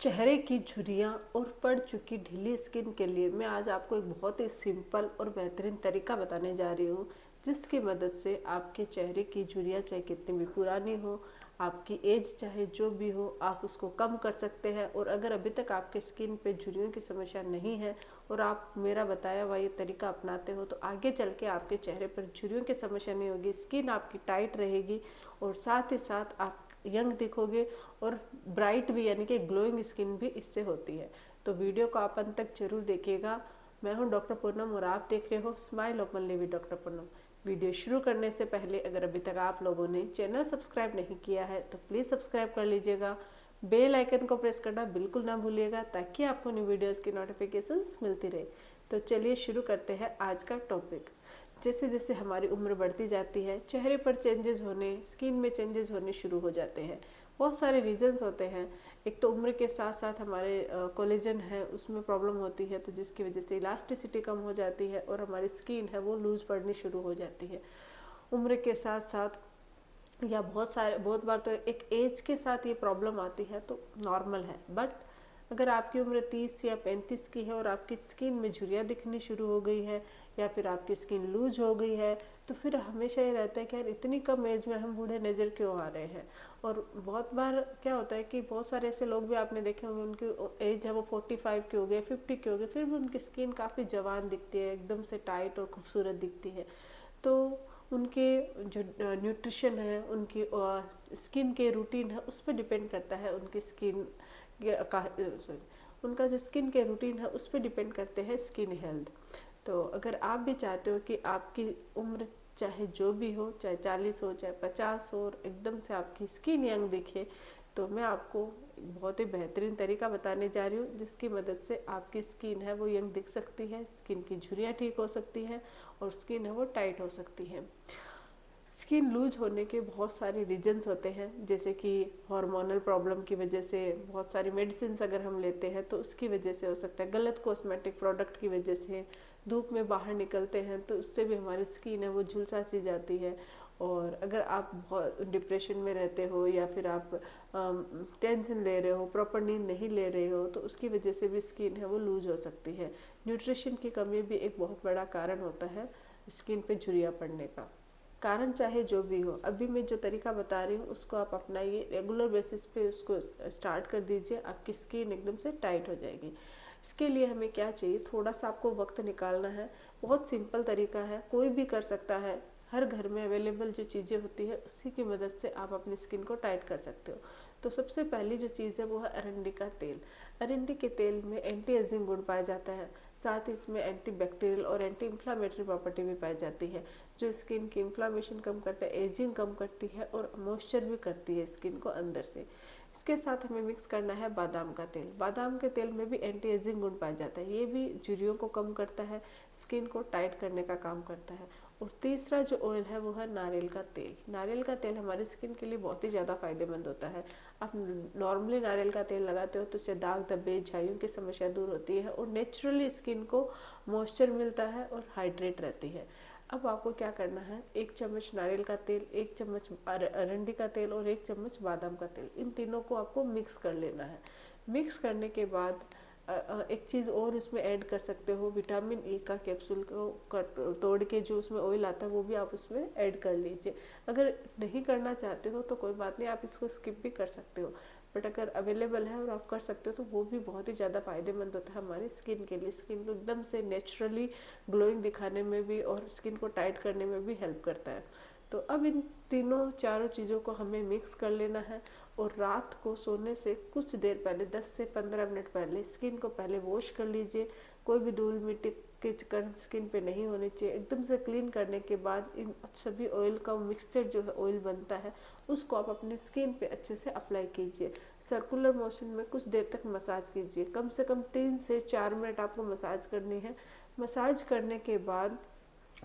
चेहरे की झुर्रियाँ और पड़ चुकी ढीली स्किन के लिए मैं आज आपको एक बहुत ही सिंपल और बेहतरीन तरीका बताने जा रही हूँ, जिसकी मदद से आपके चेहरे की झुर्रियाँ चाहे कितनी भी पुरानी हो, आपकी एज चाहे जो भी हो, आप उसको कम कर सकते हैं। और अगर अभी तक आपके स्किन पे झुर्रियों की समस्या नहीं है और आप मेरा बताया हुआ ये तरीका अपनाते हो, तो आगे चल के आपके चेहरे पर झुर्रियों की समस्या नहीं होगी, स्किन आपकी टाइट रहेगी और साथ ही साथ आप यंग दिखोगे और ब्राइट भी, यानी कि ग्लोइंग स्किन भी इससे होती है। तो वीडियो को आप अंत तक जरूर देखिएगा। मैं हूं डॉक्टर पूनम और आप देख रहे हो smile openly with doctor Poonam. Video शुरू करने से पहले अगर अभी तक आप लोगों ने चैनल सब्सक्राइब नहीं किया है तो प्लीज़ सब्सक्राइब कर लीजिएगा। बेल आइकन को प्रेस करना बिल्कुल ना भूलिएगा ताकि आपको न्यू वीडियोज़ की नोटिफिकेशंस मिलती रहे। तो चलिए शुरू करते हैं आज का टॉपिक। जैसे जैसे हमारी उम्र बढ़ती जाती है, चेहरे पर चेंजेस होने, स्किन में चेंजेस होने शुरू हो जाते हैं। बहुत सारे रीजंस होते हैं। एक तो उम्र के साथ साथ हमारे कोलेजन है उसमें प्रॉब्लम होती है, तो जिसकी वजह से इलास्टिसिटी कम हो जाती है और हमारी स्किन है वो लूज पड़नी शुरू हो जाती है उम्र के साथ साथ। या बहुत बार तो एक एज के साथ ये प्रॉब्लम आती है, तो नॉर्मल है। बट अगर आपकी उम्र 30 या 35 की है और आपकी स्किन में झुर्रियाँ दिखनी शुरू हो गई है या फिर आपकी स्किन लूज हो गई है, तो फिर हमेशा ये रहता है कि यार इतनी कम एज में हम बूढ़े नज़र क्यों आ रहे हैं। और बहुत बार क्या होता है कि बहुत सारे ऐसे लोग भी आपने देखे होंगे, उनकी एज है वो 45 की हो गई, 50 की हो गई, फिर भी उनकी स्किन काफ़ी जवान दिखती है, एकदम से टाइट और खूबसूरत दिखती है। तो उनके जो न्यूट्रिशन है, उनकी स्किन के रूटीन है, उस पर डिपेंड करता है। उनकी स्किन का उनका जो स्किन के रूटीन है उस पर डिपेंड करते हैं स्किन हेल्थ। तो अगर आप भी चाहते हो कि आपकी उम्र चाहे जो भी हो, चाहे 40 हो चाहे 50 हो, और एकदम से आपकी स्किन यंग दिखे, तो मैं आपको बहुत ही बेहतरीन तरीका बताने जा रही हूँ, जिसकी मदद से आपकी स्किन है वो यंग दिख सकती है, स्किन की झुर्रियाँ ठीक हो सकती हैं और स्किन है वो टाइट हो सकती है। स्किन लूज होने के बहुत सारे रीजंस होते हैं, जैसे कि हार्मोनल प्रॉब्लम की वजह से, बहुत सारी मेडिसिन अगर हम लेते हैं तो उसकी वजह से हो सकता है, गलत कॉस्मेटिक प्रोडक्ट की वजह से, धूप में बाहर निकलते हैं तो उससे भी हमारी स्किन है वो झुलसा सी जाती है। और अगर आप बहुत डिप्रेशन में रहते हो या फिर आप टेंशन ले रहे हो, प्रॉपर नींद नहीं ले रहे हो, तो उसकी वजह से भी स्किन है वो लूज हो सकती है। न्यूट्रिशन की कमी भी एक बहुत बड़ा कारण होता है स्किन पे झुर्रियाँ पड़ने का। कारण चाहे जो भी हो, अभी मैं जो तरीका बता रही हूँ उसको आप अपनाइए, रेगुलर बेसिस पे उसको स्टार्ट कर दीजिए, आपकी स्किन एकदम से टाइट हो जाएगी। इसके लिए हमें क्या चाहिए, थोड़ा सा आपको वक्त निकालना है। बहुत सिंपल तरीका है, कोई भी कर सकता है। हर घर में अवेलेबल जो चीज़ें होती है उसी की मदद से आप अपनी स्किन को टाइट कर सकते हो। तो सबसे पहली जो चीज़ है वो है अरंडी का तेल। अरंडी के तेल में एंटी एजिंग गुण पाया जाता है, साथ ही इसमें एंटी बैक्टीरियल और एंटी इन्फ्लामेटरी प्रॉपर्टी भी पाई जाती है, जो स्किन की इन्फ्लामेशन कम करता है, एजिंग कम करती है और मॉइस्चर भी करती है स्किन को अंदर से। इसके साथ हमें मिक्स करना है बादाम का तेल। बादाम के तेल में भी एंटी एजिंग गुण पाया जाता है, ये भी झुर्रियों को कम करता है, स्किन को टाइट करने का काम करता है। और तीसरा जो ऑयल है वो है नारियल का तेल। नारियल का तेल हमारी स्किन के लिए बहुत ही ज़्यादा फायदेमंद होता है। आप नॉर्मली नारियल का तेल लगाते हो तो उससे दाग धब्बे झाइयों की समस्या दूर होती है और नेचुरली स्किन को मॉइस्चर मिलता है और हाइड्रेट रहती है। अब आपको क्या करना है, 1 चम्मच नारियल का तेल, 1 चम्मच अरंडी का तेल और 1 चम्मच बादाम का तेल, इन तीनों को आपको मिक्स कर लेना है। मिक्स करने के बाद एक चीज़ और उसमें ऐड कर सकते हो, विटामिन ई का कैप्सूल को तोड़ के जो उसमें ऑयल आता है वो भी आप उसमें ऐड कर लीजिए। अगर नहीं करना चाहते हो तो कोई बात नहीं, आप इसको स्किप भी कर सकते हो। बट अगर अवेलेबल है और आप कर सकते हो तो वो भी बहुत ही ज़्यादा फायदेमंद होता है हमारी स्किन के लिए। स्किन को एकदम से नेचुरली ग्लोइंग दिखाने में भी और स्किन को टाइट करने में भी हेल्प करता है। तो अब इन तीनों चारों चीज़ों को हमें मिक्स कर लेना है और रात को सोने से कुछ देर पहले, 10 से 15 मिनट पहले, स्किन को पहले वॉश कर लीजिए। कोई भी धूल मिट्टी के कण स्किन पे नहीं होने चाहिए। एकदम से क्लीन करने के बाद इन सभी ऑयल का मिक्सचर जो है, ऑयल बनता है, उसको आप अपनी स्किन पे अच्छे से अप्लाई कीजिए। सर्कुलर मोशन में कुछ देर तक मसाज कीजिए, कम से कम 3 से 4 मिनट आपको मसाज करनी है। मसाज करने के बाद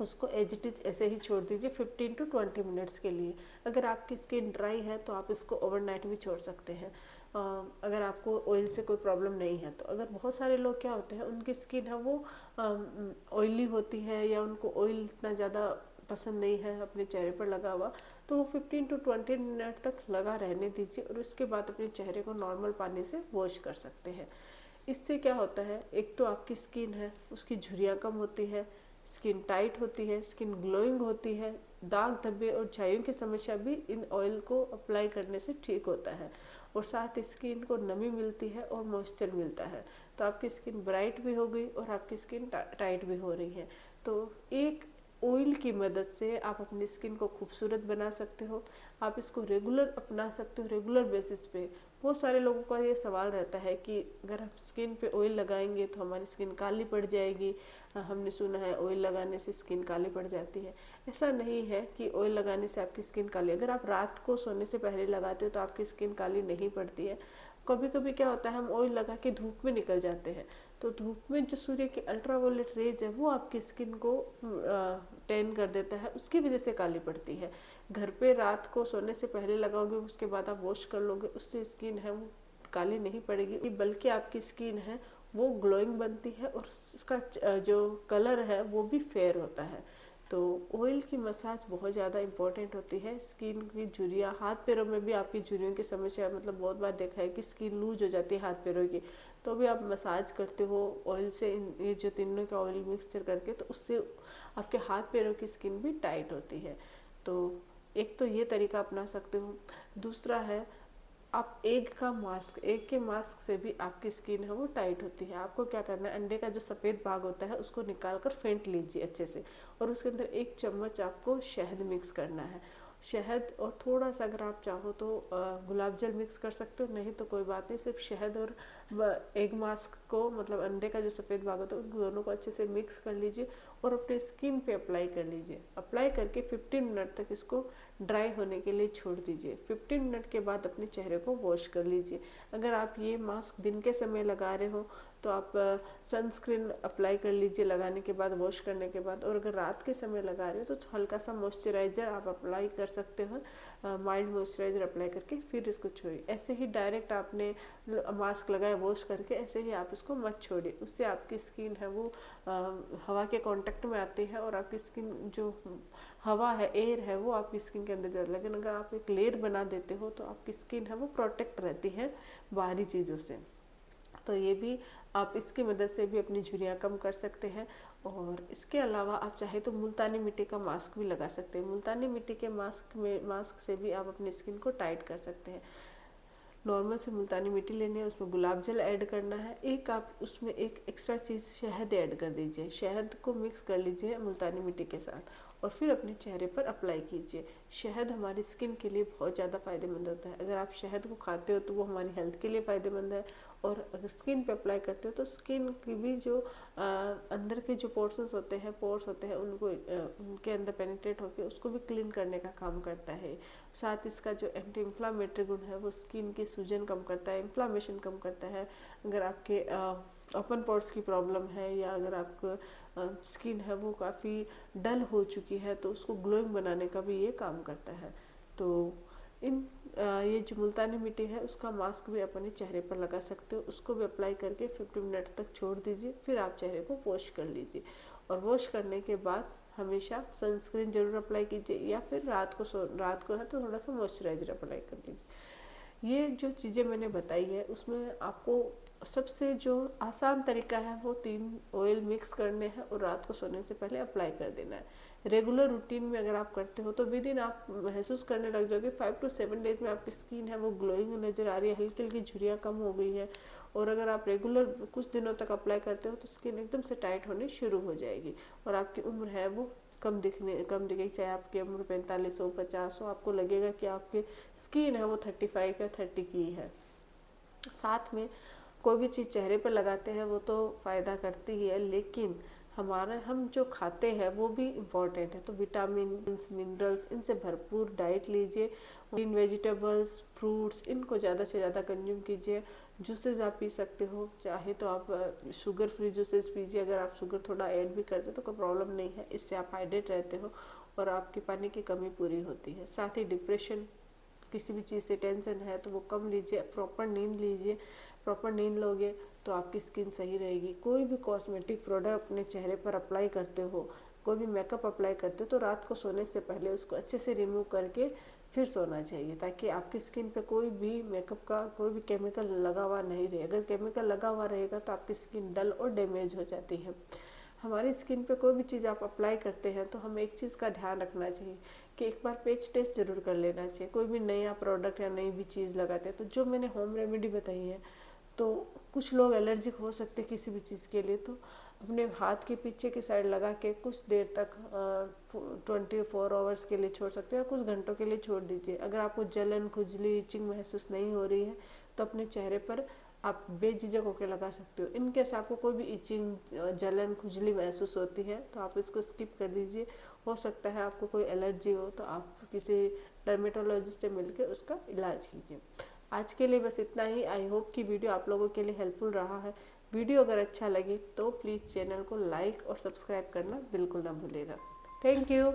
उसको एज इट इज ऐसे ही छोड़ दीजिए 15 टू 20 मिनट्स के लिए। अगर आपकी स्किन ड्राई है तो आप इसको ओवरनाइट भी छोड़ सकते हैं, अगर आपको ऑयल से कोई प्रॉब्लम नहीं है तो। अगर बहुत सारे लोग क्या होते हैं, उनकी स्किन है वो ऑयली होती है या उनको ऑयल इतना ज़्यादा पसंद नहीं है अपने चेहरे पर लगा हुआ, तो वो 15 to 20 मिनट तक लगा रहने दीजिए और उसके बाद अपने चेहरे को नॉर्मल पानी से वॉश कर सकते हैं। इससे क्या होता है, एक तो आपकी स्किन है उसकी झुर्रियाँ कम होती है, स्किन टाइट होती है, स्किन ग्लोइंग होती है, दाग धब्बे और झाइयों की समस्या भी इन ऑयल को अप्लाई करने से ठीक होता है, और साथ ही स्किन को नमी मिलती है और मॉइस्चर मिलता है। तो आपकी स्किन ब्राइट भी हो गई और आपकी स्किन टाइट भी हो रही है। तो एक ऑयल की मदद से आप अपनी स्किन को खूबसूरत बना सकते हो। आप इसको रेगुलर अपना सकते हो, रेगुलर बेसिस पे। बहुत सारे लोगों का ये सवाल रहता है कि अगर हम स्किन पे ऑयल लगाएंगे तो हमारी स्किन काली पड़ जाएगी। हमने सुना है ऑयल लगाने से स्किन काली पड़ जाती है। ऐसा नहीं है कि ऑयल लगाने से आपकी स्किन काली, अगर आप रात को सोने से पहले लगाते हो तो आपकी स्किन काली नहीं पड़ती है। कभी कभी क्या होता है, हम ऑयल लगा के धूप में निकल जाते हैं, तो धूप में जो सूर्य की अल्ट्रावायलेट रेज है वो आपकी स्किन को टैन कर देता है, उसकी वजह से काली पड़ती है। घर पे रात को सोने से पहले लगाओगे, उसके बाद आप वॉश कर लोगे, उससे स्किन है वो काली नहीं पड़ेगी, बल्कि आपकी स्किन है वो ग्लोइंग बनती है और उसका जो कलर है वो भी फेयर होता है। तो ऑयल की मसाज बहुत ज़्यादा इम्पोर्टेंट होती है। स्किन की झुर्रियाँ, हाथ पैरों में भी आपकी झुर्रियों की समस्या, मतलब बहुत बार देखा है कि स्किन लूज हो जाती है हाथ पैरों की, तो भी आप मसाज करते हो ऑयल से, ये जो तीनों का ऑयल मिक्सचर करके, तो उससे आपके हाथ पैरों की स्किन भी टाइट होती है। तो एक तो ये तरीका अपना सकते हो। दूसरा है, आप एग का मास्क, एग के मास्क से भी आपकी स्किन है वो टाइट होती है। आपको क्या करना है, अंडे का जो सफ़ेद भाग होता है उसको निकाल कर फेंट लीजिए अच्छे से, और उसके अंदर 1 चम्मच आपको शहद मिक्स करना है। शहद और थोड़ा सा अगर आप चाहो तो गुलाब जल मिक्स कर सकते हो, नहीं तो कोई बात नहीं, सिर्फ शहद और एग मास्क को, मतलब अंडे का जो सफ़ेद भाग होता है उन दोनों को अच्छे से मिक्स कर लीजिए और अपने स्किन पे अप्लाई कर लीजिए। अप्लाई करके 15 मिनट तक इसको ड्राई होने के लिए छोड़ दीजिए। 15 मिनट के बाद अपने चेहरे को वॉश कर लीजिए। अगर आप ये मास्क दिन के समय लगा रहे हो तो आप सनस्क्रीन अप्लाई कर लीजिए लगाने के बाद, वॉश करने के बाद। और अगर रात के समय लगा रहे हो तो हल्का सा मॉइस्चराइज़र आप अप्लाई कर सकते हो, माइल्ड मॉइस्चराइज़र अप्लाई करके फिर इसको छोड़िए। ऐसे ही डायरेक्ट आपने मास्क लगाया वॉश करके, ऐसे ही आप इसको मत छोड़िए, उससे आपकी स्किन है वो हवा के कांटेक्ट में आती है और आपकी स्किन जो हवा है, एयर है, वो आपकी स्किन के अंदर जाती है। लेकिन अगर आप एक लेयर बना देते हो तो आपकी स्किन है वो प्रोटेक्ट रहती है बाहरी चीज़ों से। तो ये भी आप इसकी मदद से भी अपनी झुर्रियाँ कम कर सकते हैं। और इसके अलावा आप चाहे तो मुल्तानी मिट्टी का मास्क भी लगा सकते हैं। मुल्तानी मिट्टी के मास्क से भी आप अपनी स्किन को टाइट कर सकते हैं। नॉर्मल से मुल्तानी मिट्टी लेनी है, उसमें गुलाब जल ऐड करना है, एक आप उसमें एक एक्स्ट्रा चीज़ शहद ऐड कर दीजिए। शहद को मिक्स कर लीजिए मुल्तानी मिट्टी के साथ और फिर अपने चेहरे पर अप्लाई कीजिए। शहद हमारी स्किन के लिए बहुत ज़्यादा फ़ायदेमंद होता है। अगर आप शहद को खाते हो तो वो हमारी हेल्थ के लिए फ़ायदेमंद है, और अगर स्किन पे अप्लाई करते हो तो स्किन की भी जो अंदर के जो पोर्स होते हैं उनको उनके अंदर पेनिट्रेट होकर उसको भी क्लीन करने का काम करता है। साथ इसका जो एंटी इन्फ्लामेटरी गुण है वो स्किन की सूजन कम करता है, इन्फ्लामेशन कम करता है। अगर आपके ओपन पोर्स की प्रॉब्लम है या अगर आपको स्किन है वो काफ़ी डल हो चुकी है तो उसको ग्लोइंग बनाने का भी ये काम करता है। तो ये जो मुल्तानी मिट्टी है उसका मास्क भी अपने चेहरे पर लगा सकते हो, उसको भी अप्लाई करके 50 मिनट तक छोड़ दीजिए, फिर आप चेहरे को वॉश कर लीजिए। और वॉश करने के बाद हमेशा सनस्क्रीन जरूर अप्लाई कीजिए, या फिर रात को है तो थोड़ा सा मॉइस्चराइजर अप्लाई कर लीजिए। ये जो चीज़ें मैंने बताई है उसमें आपको सबसे जो आसान तरीका है वो 3 ऑयल मिक्स करने हैं और रात को सोने से पहले अप्लाई कर देना है। रेगुलर रूटीन में अगर आप करते हो तो विद इन आप महसूस करने लग जाओगे 5 to 7 डेज में आपकी स्किन है वो ग्लोइंग नज़र आ रही है, हल्की हल्की झुर्रियाँ कम हो गई है। और अगर आप रेगुलर कुछ दिनों तक अप्लाई करते हो तो स्किन एकदम से टाइट होने शुरू हो जाएगी और आपकी उम्र है वो कम दिखेगी। चाहे आपकी उम्र 45 हो, 50 हो, आपको लगेगा कि आपकी स्किन है वो 35 या 30 की है। साथ में कोई भी चीज़ चेहरे पर लगाते हैं वो तो फ़ायदा करती ही है, लेकिन हम जो खाते हैं वो भी इम्पॉर्टेंट है। तो विटामिन मिनरल्स इनसे भरपूर डाइट लीजिए। ग्रीन वेजिटेबल्स, फ्रूट्स, इनको ज़्यादा से ज़्यादा कंज्यूम कीजिए। जूसेस आप पी सकते हो, चाहे तो आप शुगर फ्री जूसेस पीजिए। अगर आप शुगर थोड़ा ऐड भी करते हो तो कोई प्रॉब्लम नहीं है, इससे आप हाइड्रेट रहते हो और आपकी पानी की कमी पूरी होती है। साथ ही डिप्रेशन, किसी भी चीज़ से टेंशन है तो वो कम लीजिए। प्रॉपर नींद लीजिए, प्रॉपर नींद लोगे तो आपकी स्किन सही रहेगी। कोई भी कॉस्मेटिक प्रोडक्ट अपने चेहरे पर अप्लाई करते हो, कोई भी मेकअप अप्लाई करते हो तो रात को सोने से पहले उसको अच्छे से रिमूव करके फिर सोना चाहिए, ताकि आपकी स्किन पे कोई भी मेकअप का कोई भी केमिकल लगा हुआ नहीं रहे। अगर केमिकल लगा हुआ रहेगा तो आपकी स्किन डल और डैमेज हो जाती है। हमारी स्किन पे कोई भी चीज़ आप अप्लाई करते हैं तो हमें एक चीज़ का ध्यान रखना चाहिए कि एक बार पेच टेस्ट जरूर कर लेना चाहिए। कोई भी नया प्रोडक्ट या नई भी चीज़ लगाते हैं तो जो मैंने होम रेमेडी बताई है, तो कुछ लोग एलर्जिक हो सकते हैं किसी भी चीज़ के लिए, तो अपने हाथ के पीछे की साइड लगा के कुछ देर तक 24 आवर्स के लिए छोड़ सकते हैं या कुछ घंटों के लिए छोड़ दीजिए। अगर आपको जलन, खुजली, इचिंग महसूस नहीं हो रही है तो अपने चेहरे पर आप बेझिझक होकर लगा सकते हो। इनकेस आपको कोई भी इचिंग, जलन, खुजली महसूस होती है तो आप इसको स्किप कर दीजिए। हो सकता है आपको कोई एलर्जी हो तो आप किसी डर्मेटोलॉजिस्ट से मिलकर उसका इलाज कीजिए। आज के लिए बस इतना ही। आई होप कि वीडियो आप लोगों के लिए हेल्पफुल रहा है। वीडियो अगर अच्छा लगे तो प्लीज़ चैनल को लाइक और सब्सक्राइब करना बिल्कुल ना भूलिएगा। Thank you.